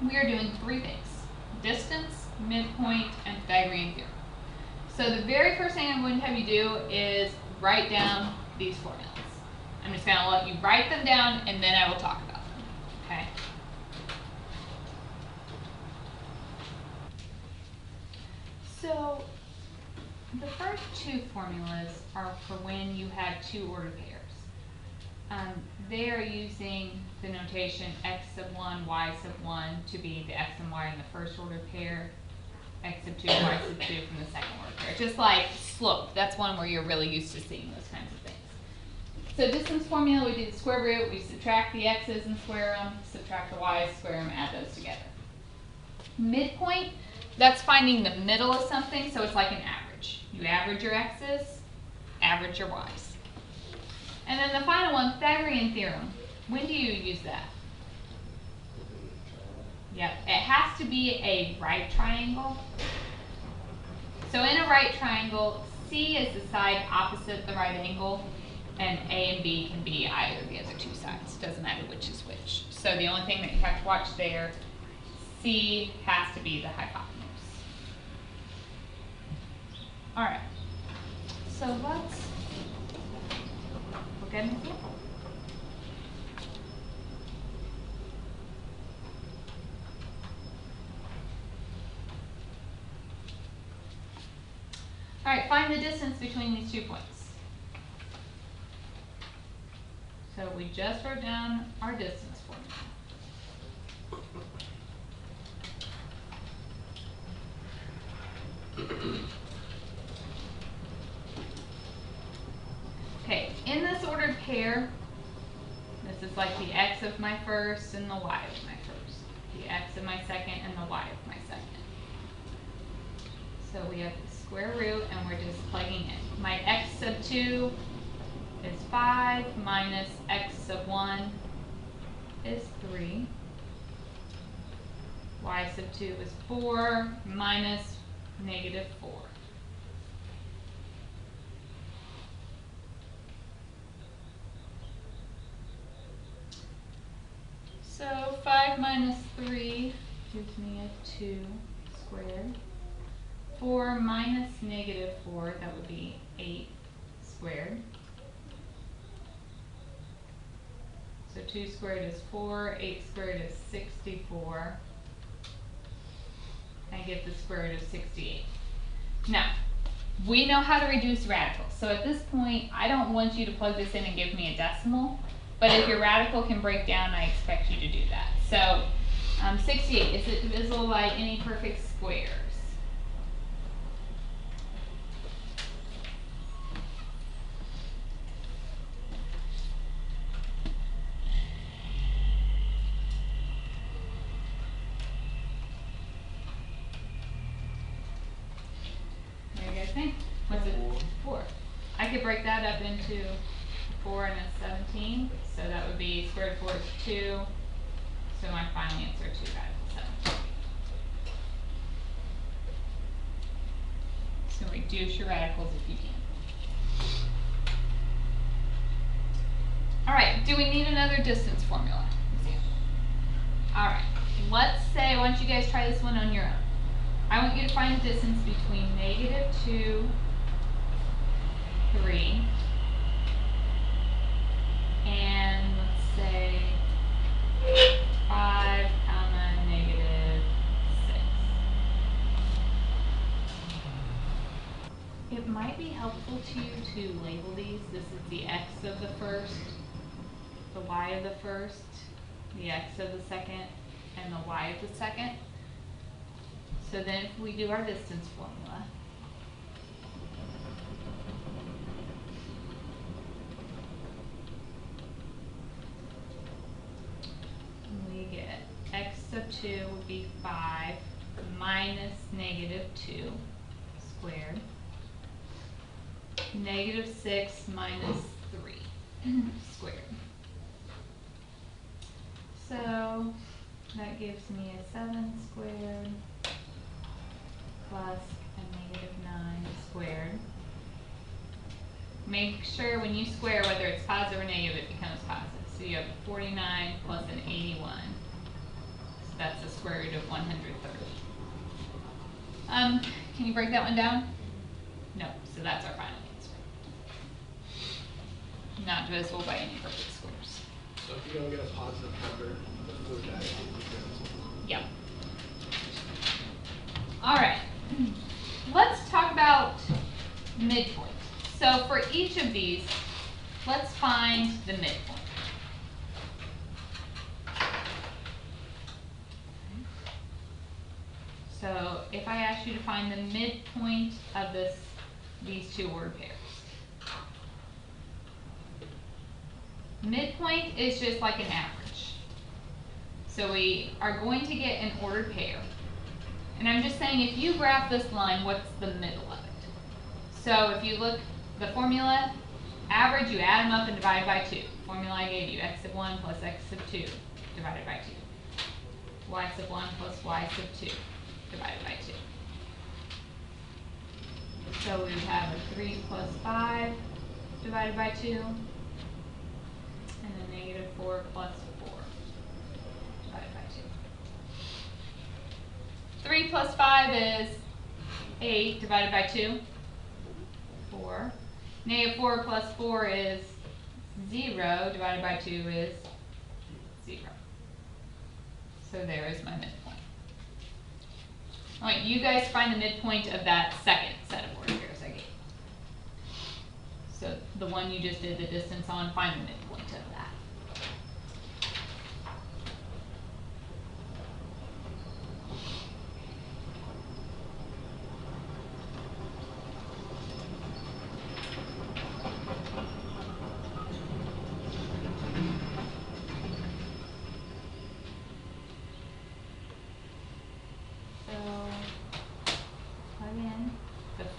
we are doing three things: distance, midpoint, and Pythagorean theorem. So the very first thing I'm going to have you do is write down these formulas. I'm just going to let you write them down, and then I will talk about them. Okay? So the first two formulas are for when you have two ordered pairs. They are using the notation x sub 1, y sub 1 to be the x and y in the first ordered pair, x sub 2, y sub 2 from the second order pair. Just like slope, that's one where you're really used to seeing those kinds of things. So distance formula, we do the square root, we subtract the x's and square them, subtract the y's, square them, add those together. Midpoint, that's finding the middle of something, so it's like an average. You average your x's, average your y's. And then the final one, Pythagorean theorem. When do you use that? Yep, it has to be a right triangle. So in a right triangle, C is the side opposite the right angle, and A and B can be either of the other two sides. Doesn't matter which is which. So the only thing that you have to watch there, C has to be the hypotenuse. All right, so let's look at an example. All right, find the distance between these 2 points. So we just wrote down our distance formula. Okay, in this ordered pair, this is like the x of my first and the y of my first, the x of my second and the y of my second. So we have the square root and we're just plugging in. My x sub 2 is 5 minus x sub 1 is 3. Y sub 2 is 4 minus negative 4. So 5 minus 3 gives me a 2 squared. 4 minus negative 4, that would be 8 squared. So 2 squared is 4, 8 squared is 64. I get the square root of 68. Now, we know how to reduce radicals. So at this point, I don't want you to plug this in and give me a decimal. But if your radical can break down, I expect you to do that. So 68, is it divisible by any perfect squares? What do you guys think? What's it? 4. I could break that up into 4 and a 17, so that would be square root of 4 is 2, so my final answer 2 radical 7. So reduce your radicals if you can. All right, do we need another distance formula? All right, let's say, why don't you guys try this one on your own. I want you to find the distance between negative 2, 3, and let's say 5, negative 6. It might be helpful to you to label these. This is the x of the first, the y of the first, the x of the second, and the y of the second. So then if we do our distance formula, we get x sub 2 would be 5 minus negative 2 squared. Negative 6 minus 3 squared. So that gives me a 7 squared plus a negative 9 squared. Make sure when you square, whether it's positive or negative, it becomes positive. So you have 49 plus an 81. So that's a square root of 130. Can you break that one down? No, so that's our final answer. Not divisible by any perfect squares. So if you don't get a positive number, the fluid diagonal is divisible. Yep. All right. Let's talk about midpoint. So for each of these, let's find the midpoint. So if I ask you to find the midpoint of these two ordered pairs. Midpoint is just like an average. So we are going to get an ordered pair. And I'm just saying, if you graph this line, what's the middle of it? So if you look, the formula, average, you add them up and divide by 2. Formula I gave you, x sub 1 plus x sub 2 divided by 2. Y sub 1 plus y sub 2 divided by 2. So we would have a 3 plus 5 divided by 2, and a negative 4 plus 4 divided by 2. 3 plus 5 is 8 divided by 2, 4. Negative 4 plus 4 is 0 divided by 2 is 0. So there is my midpoint. All right, you guys find the midpoint of that second set of ordered pairs I gave. So the one you just did the distance on, find the midpoint of that.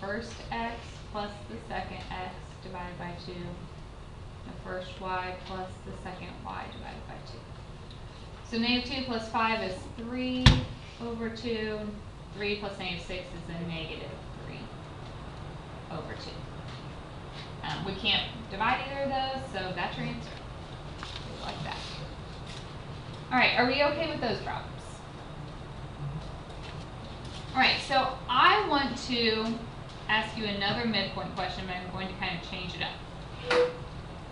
First x plus the second x divided by 2, the first y plus the second y divided by 2. So negative 2 plus 5 is 3 over 2. 3 plus negative 6 is a negative 3 over 2. We can't divide either of those, so that's your answer. Just like that. All right, are we okay with those problems? All right, so I want to ask you another midpoint question, but I'm going to kind of change it up.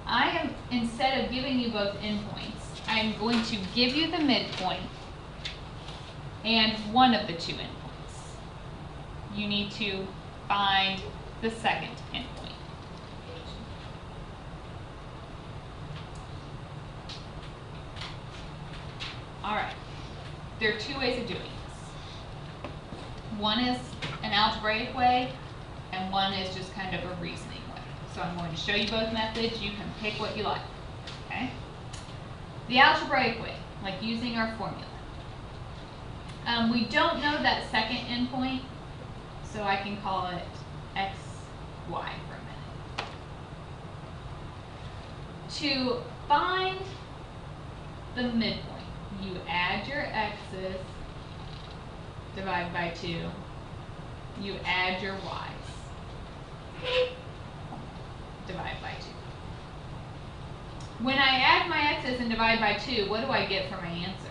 I am, instead of giving you both endpoints, I'm going to give you the midpoint and one of the two endpoints. You need to find the second endpoint. All right, there are two ways of doing this. One is an algebraic way, and one is just kind of a reasoning way. So I'm going to show you both methods. You can pick what you like, okay? The algebraic way, like using our formula. We don't know that second endpoint, so I can call it x, y for a minute. To find the midpoint, you add your x's, divide by 2, you add your y's, divide by 2. When I add my x's and divide by 2, what do I get for my answer?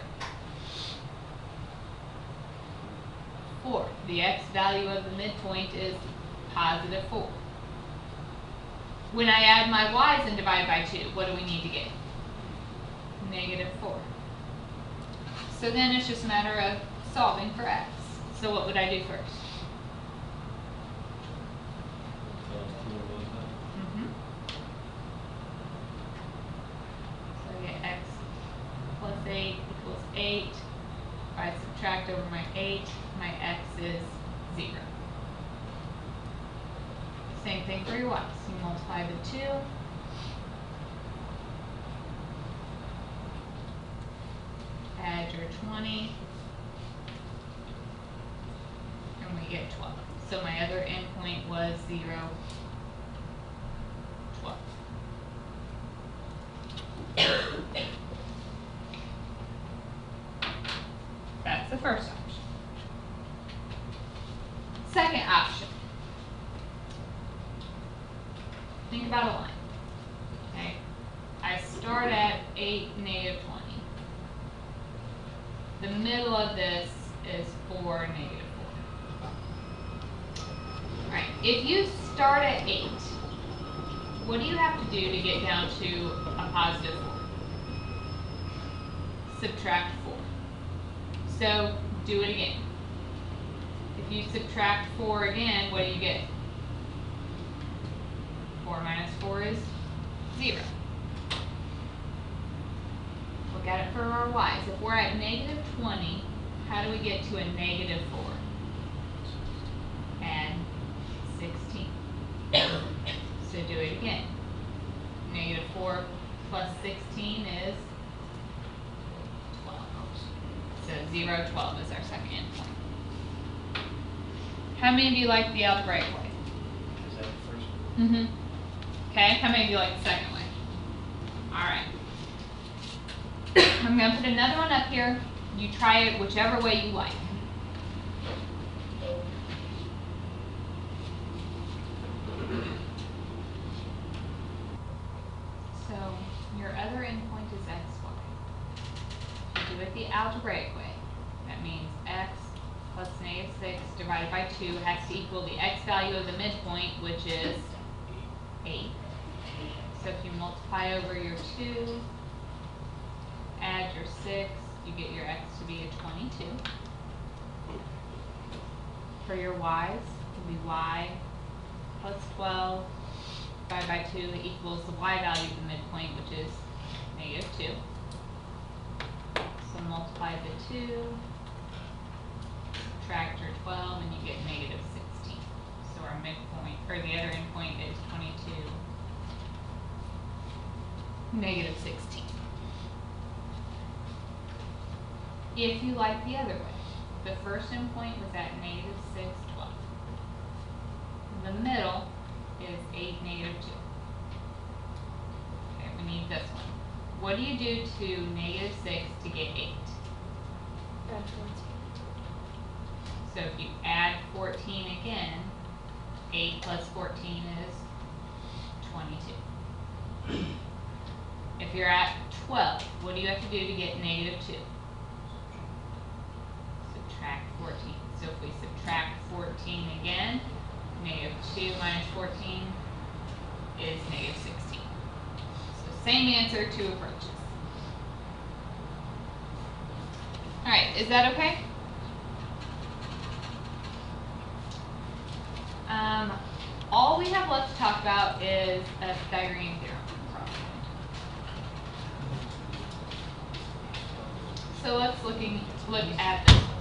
4. The x value of the midpoint is positive 4. When I add my y's and divide by 2, what do we need to get? Negative 4. So then it's just a matter of solving for x. So what would I do first? So I get x plus 8 equals 8. If I subtract over my 8, my x is 0. Same thing for your y's. You multiply the 2. Add your 20. And we get 12. So my other endpoint was 0, 12. That's the first option. Second option. Think about a line. Okay. I start at 8, negative 20. The middle of this is 4, negative 4. Alright, if you start at 8, what do you have to do to get down to a positive 4? Subtract 4. So, do it again. If you subtract 4 again, what do you get? 4 minus 4 is 0. Look at it for our y's. If we're at negative 20, how do we get to a negative 4? Add 16. So do it again. Negative 4 plus 16 is 12. So 0, 12 is our second endpoint. How many of you like the algebraic way? Is that the first one? Mm-hmm. Okay, how many of you like the second way? Alright. I'm going to put another one up here. You try it whichever way you like. So, your other endpoint is x, y. If you do it the algebraic way, that means x plus negative 6 divided by 2 has to equal the x value of the midpoint, which is 8. So if you multiply over your 2, add your 6, you get your x to be a 22. For your y's, it will be y plus 12 divided by 2 equals the y value of the midpoint, which is negative 2. So multiply the 2, subtract your 12, and you get negative 16. So our midpoint, or the other endpoint is 22, negative 16. If you like the other way, the first endpoint was at negative 6, 12. The middle is 8, negative 2. Okay, we need this one. What do you do to negative 6 to get 8? Add 14. So if you add 14 again, 8 plus 14 is 22. If you're at 12, what do you have to do to get negative 2? Subtract 14. So if we subtract 14 again, negative 2 minus 14 is negative 16. So same answer, 2 approaches. Alright, is that okay? All we have left to talk about is a Pythagorean theorem problem. So let's look at this one.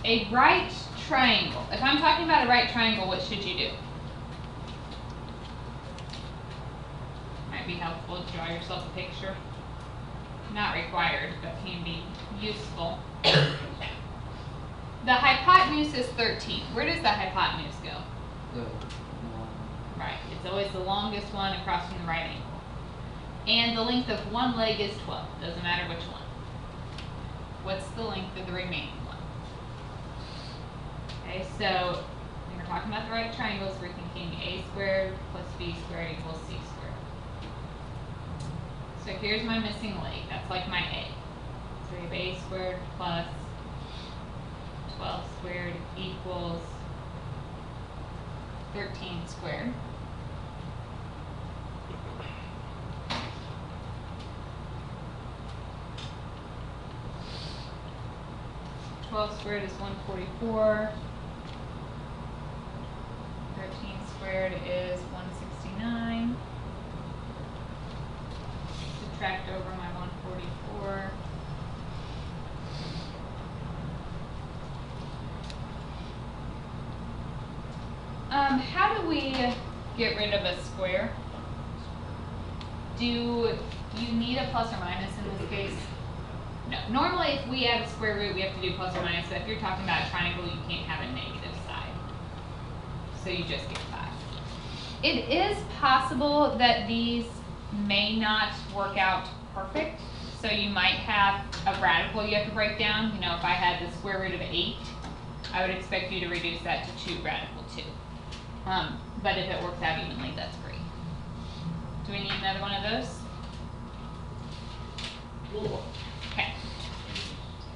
A right triangle. If I'm talking about a right triangle, what should you do? Might be helpful to draw yourself a picture. Not required, but can be useful. The hypotenuse is 13. Where does the hypotenuse go? Right. It's always the longest one across from the right angle. And the length of one leg is 12. Doesn't matter which one. What's the length of the remaining one? Okay, so when we're talking about the right triangles, we're thinking a squared plus b squared equals c squared. So here's my missing leg. That's like my a. So we have a squared plus 12 squared equals 13 squared. Squared is 144. 13 squared is 169. Subtract over my 144. How do we get rid of a square? Do you need a plus or minus in this case? No. Normally, if we add a square root, we have to do plus or minus. But if you're talking about a triangle, you can't have a negative side. So you just get 5. It is possible that these may not work out perfect. So you might have a radical you have to break down. You know, if I had the square root of 8, I would expect you to reduce that to 2 radical 2. But if it works out evenly, that's great. Do we need another one of those? those? Little one. Okay.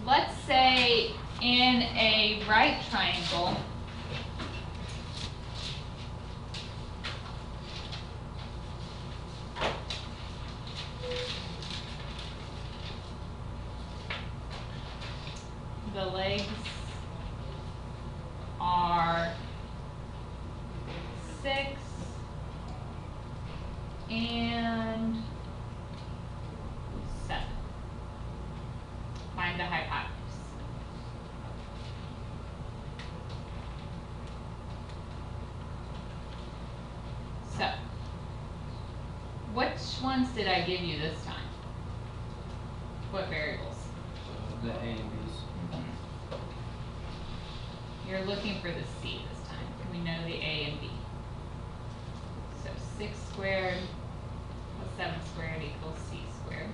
Let's say in a right triangle, the legs are 6 and 7. Find the hypotenuse. So, which ones did I give you this time? What variables? The A and B's. You're looking for the C this time. We know the A and B. So 6 squared plus 7 squared equals C squared.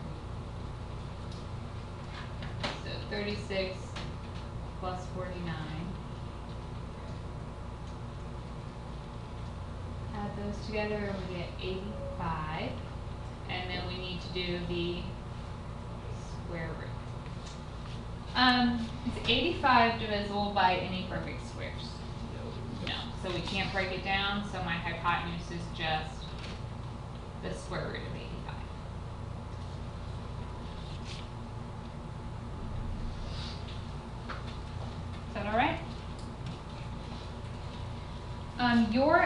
So 36 plus 49. Add those together and we get 85. And then we need to do the square root. Is 85 divisible by any perfect squares? No. So we can't break it down, so my hypotenuse is just the square root of 85. Is that all right? Your